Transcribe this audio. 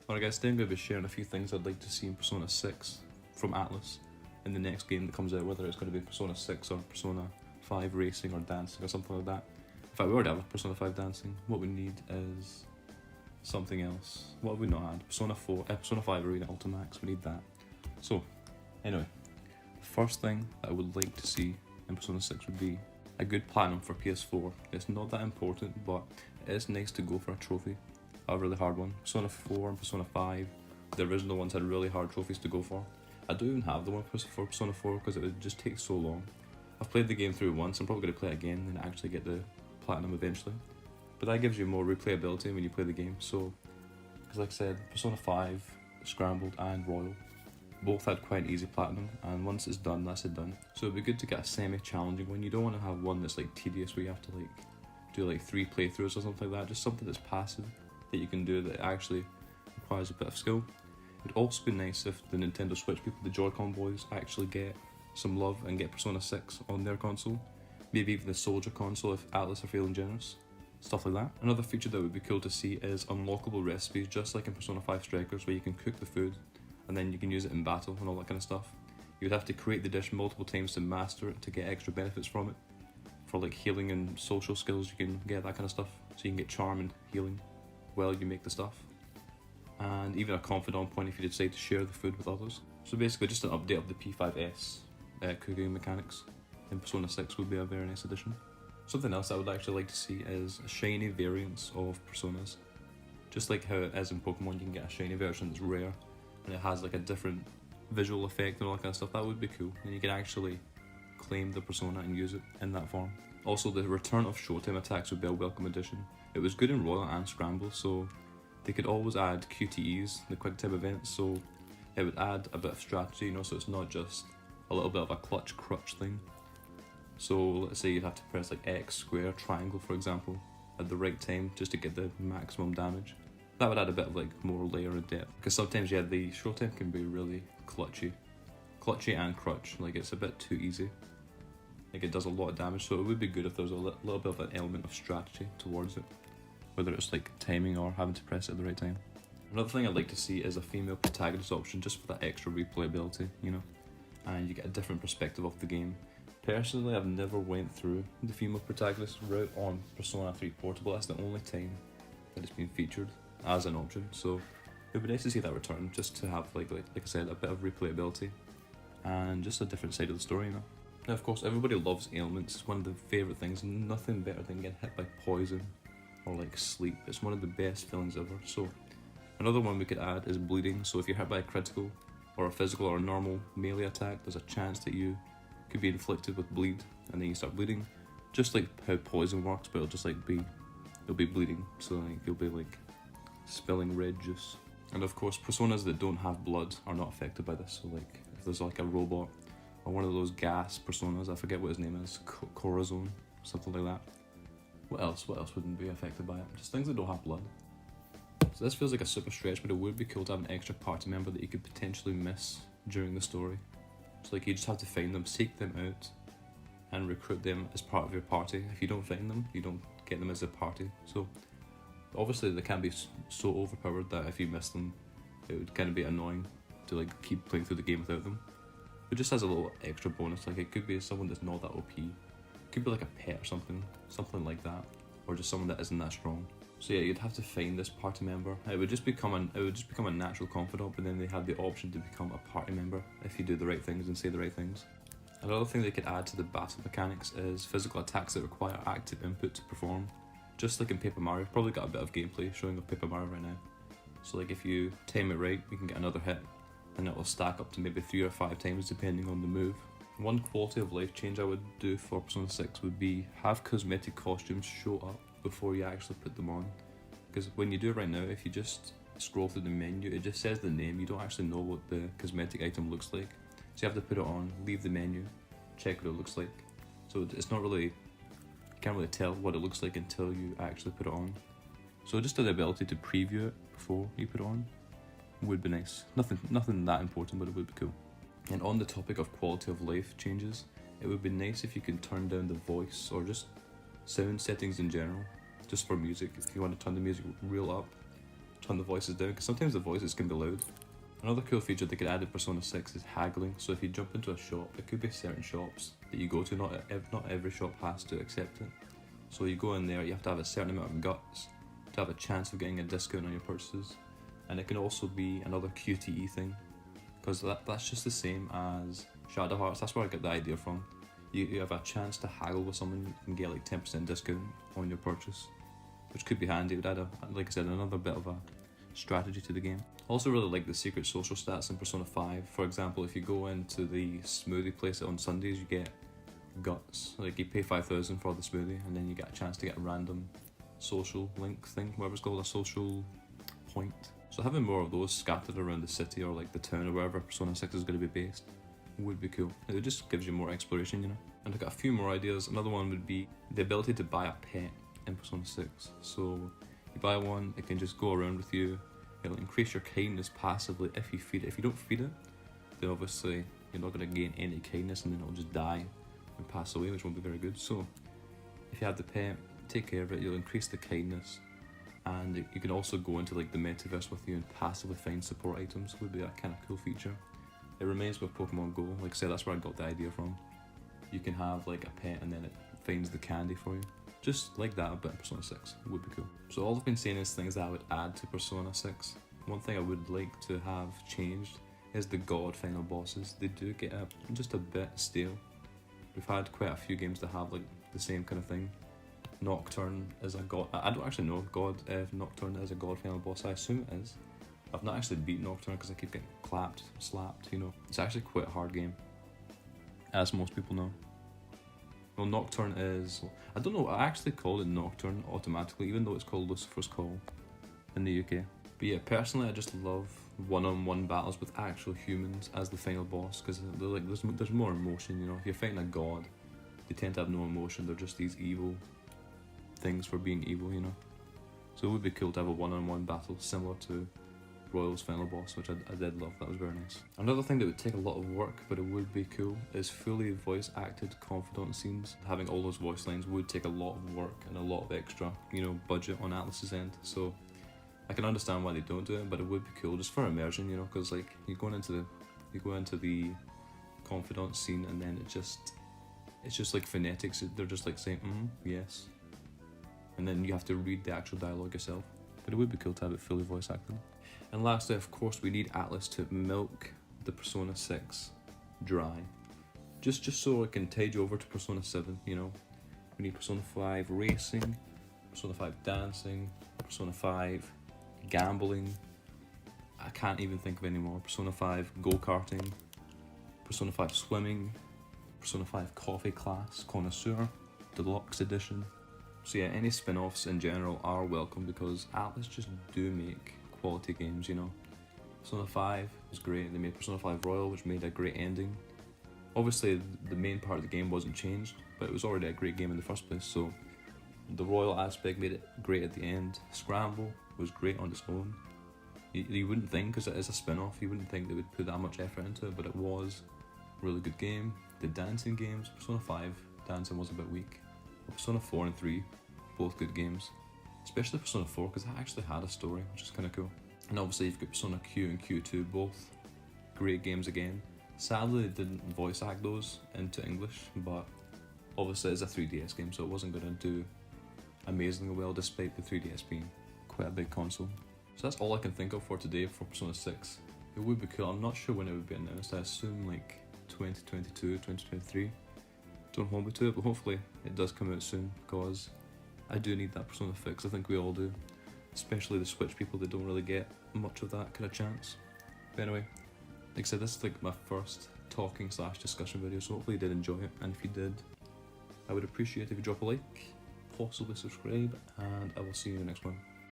Alright guys, today I'm going to be sharing a few things I'd like to see in Persona 6 from Atlas in the next game that comes out, whether it's going to be Persona 6 or Persona 5 Racing or Dancing or something like that. In fact, we already have a Persona 5 Dancing. What we need is something else. What have we not had? Persona 5 Arena Ultimax, we need that. So, anyway, first thing that I would like to see in Persona 6 would be a good platinum for PS4. It's not that important, but it is nice to go for a trophy. A really hard one. Persona 4 and Persona 5, the original ones had really hard trophies to go for. I don't even have the one for Persona 4 because it would just take so long. I've played the game through once, I'm probably going to play it again and actually get the platinum eventually. But that gives you more replayability when you play the game, so, because like I said, Persona 5, Scrambled and Royal both had quite an easy platinum, and once it's done, that's it done. So it'd be good to get a semi-challenging one. You don't want to have one that's like tedious where you have to like do like 3 playthroughs or something like that, just something that's passive that you can do that actually requires a bit of skill. It'd also be nice if the Nintendo Switch people, the Joy-Con boys, actually get some love and get Persona 6 on their console. Maybe even the Soldier console if Atlas are feeling generous. Stuff like that. Another feature that would be cool to see is unlockable recipes, just like in Persona 5 Strikers, where you can cook the food and then you can use it in battle and all that kind of stuff. You would have to create the dish multiple times to master it to get extra benefits from it. For like healing and social skills, you can get that kind of stuff. So you can get charm and healing while you make the stuff, and even a confidant point if you decide to share the food with others. So basically just an update of the P5S cooking mechanics in Persona 6 would be a very nice addition. Something else I would actually like to see is a shiny variants of Personas. Just like how it is in Pokemon, you can get a shiny version that's rare and it has like a different visual effect and all that kind of stuff. That would be cool, and you can actually claim the Persona and use it in that form. Also, the return of Showtime attacks would be a welcome addition. It was good in Royal and Scramble, so they could always add QTEs, the quick time events, so it would add a bit of strategy, you know, so it's not just a little bit of a clutch crutch thing. So let's say you'd have to press like X, square, triangle for example, at the right time just to get the maximum damage. That would add a bit of like more layer of depth, because sometimes yeah, the Showtime can be really clutchy and crutch, like it's a bit too easy. Like it does a lot of damage, so it would be good if there was a little bit of an element of strategy towards it, whether it's like timing or having to press it at the right time. Another thing I'd like to see is a female protagonist option, just for that extra replayability, you know, and you get a different perspective of the game. Personally, I've never went through the female protagonist route on Persona 3 Portable. That's the only time that it's been featured as an option, so it would be nice to see that return, just to have like I said, a bit of replayability and just a different side of the story, you know. Now, of course, everybody loves ailments. It's one of the favourite things. Nothing better than getting hit by poison or like sleep. It's one of the best feelings ever. So another one we could add is bleeding. So if you're hit by a critical or a physical or a normal melee attack, there's a chance that you could be inflicted with bleed and then you start bleeding. Just like how poison works, but it'll just like it'll be bleeding. So like you'll be like spilling red juice. And of course, personas that don't have blood are not affected by this. So like if there's like a robot or one of those gas personas, I forget what his name is, Corazon, something like that. What else wouldn't be affected by it? Just things that don't have blood. So this feels like a super stretch, but it would be cool to have an extra party member that you could potentially miss during the story. So like you just have to find them, seek them out, and recruit them as part of your party. If you don't find them, you don't get them as a party. So obviously they can be so overpowered that if you miss them, it would kind of be annoying to like keep playing through the game without them. It just has a little extra bonus, like it could be someone that's not that OP. It could be like a pet or something like that, or just someone that isn't that strong. So yeah, you'd have to find this party member. It would just become a natural confidant, but then they have the option to become a party member if you do the right things and say the right things. Another thing they could add to the battle mechanics is physical attacks that require active input to perform. Just like in Paper Mario, probably got a bit of gameplay showing of Paper Mario right now. So like if you time it right, you can get another hit, and it will stack up to maybe 3 or 5 times depending on the move. One quality of life change I would do for Persona 6 would be have cosmetic costumes show up before you actually put them on. Because when you do it right now, if you just scroll through the menu, it just says the name, you don't actually know what the cosmetic item looks like. So you have to put it on, leave the menu, check what it looks like. So it's not really, you can't really tell what it looks like until you actually put it on. So just the ability to preview it before you put it on would be nice. Nothing that important, but it would be cool. And on the topic of quality of life changes, it would be nice if you could turn down the voice or just sound settings in general, just for music. If you want to turn the music real up, turn the voices down, because sometimes the voices can be loud. Another cool feature they could add in Persona 6 is haggling. So if you jump into a shop, it could be certain shops that you go to, not every shop has to accept it. So you go in there, you have to have a certain amount of guts to have a chance of getting a discount on your purchases. And it can also be another QTE thing, because that's just the same as Shadow Hearts. That's where I get the idea from. You have a chance to haggle with someone, you can get like 10% discount on your purchase, which could be handy. It would add, like I said, another bit of a strategy to the game. Also really like the secret social stats in Persona 5. For example, if you go into the smoothie place on Sundays, you get guts. Like you pay 5,000 for the smoothie, and then you get a chance to get a random social link thing, whatever it's called, a social point. So having more of those scattered around the city or like the town or wherever Persona 6 is going to be based would be cool. It just gives you more exploration, you know. And I've got a few more ideas. Another one would be the ability to buy a pet in Persona 6. So you buy one, it can just go around with you. It'll increase your kindness passively if you feed it. If you don't feed it, then obviously you're not going to gain any kindness, and then it'll just die and pass away, which won't be very good. So if you have the pet, take care of it, you'll increase the kindness, and you can also go into like the metaverse with you and passively find support items. Would be a kind of cool feature. It reminds me of Pokemon Go. Like I said, that's where I got the idea from. You can have like a pet and then it finds the candy for you. Just like that, but in Persona 6 would be cool. So all I've been saying is things that I would add to Persona 6. One thing I would like to have changed is the god final bosses. They do get just a bit stale. We've had quite a few games that have like the same kind of thing. Nocturne is a god. I don't actually know if Nocturne is a god final boss. I assume it is. I've not actually beat Nocturne because I keep getting slapped, you know. It's actually quite a hard game, as most people know. Well, Nocturne is, I don't know, I actually called it Nocturne automatically, even though it's called Lucifer's Call in the UK. But yeah, personally I just love one-on-one battles with actual humans as the final boss, because like, there's more emotion, you know. If you're fighting a god, they tend to have no emotion, they're just these evil things for being evil, you know. So it would be cool to have a one-on-one battle similar to Royal's final boss, which I did love. That was very nice. Another thing that would take a lot of work, but it would be cool, is fully voice acted confidant scenes. Having all those voice lines would take a lot of work and a lot of extra, you know, budget on Atlus's end. So I can understand why they don't do it, but it would be cool just for immersion, you know, because like you go into the confidant scene and then it's just like phonetics. They're just like saying yes, and then you have to read the actual dialogue yourself. But it would be cool to have it fully voice acted. And lastly, of course, we need Atlus to milk the Persona 6 dry. Just so it can tide you over to Persona 7, you know. We need Persona 5 racing, Persona 5 dancing, Persona 5 gambling. I can't even think of any more. Persona 5 go-karting, Persona 5 swimming, Persona 5 coffee class, connoisseur, deluxe edition. So yeah, any spin-offs in general are welcome because Atlus just do make quality games, you know. Persona 5 was great. They made Persona 5 Royal, which made a great ending. Obviously, the main part of the game wasn't changed, but it was already a great game in the first place, so the Royal aspect made it great at the end. Scramble was great on its own. You wouldn't think, because it is a spin-off, you wouldn't think they would put that much effort into it, but it was a really good game. The dancing games, Persona 5 dancing was a bit weak, but Persona 4 and 3, both good games. Especially Persona 4, because it actually had a story, which is kind of cool. And obviously you've got Persona Q and Q2, both great games again. Sadly they didn't voice act those into English, but obviously it's a 3DS game, so it wasn't going to do amazingly well despite the 3DS being quite a big console. So that's all I can think of for today for Persona 6. It would be cool. I'm not sure when it would be announced. I assume like 2022, 2023. Don't hold me to it, but hopefully it does come out soon, because I do need that Persona fix. I think we all do, especially the Switch people that don't really get much of that kind of chance. But anyway, like I said, this is like my first talking / discussion video, so hopefully you did enjoy it, and if you did, I would appreciate if you drop a like, possibly subscribe, and I will see you in the next one.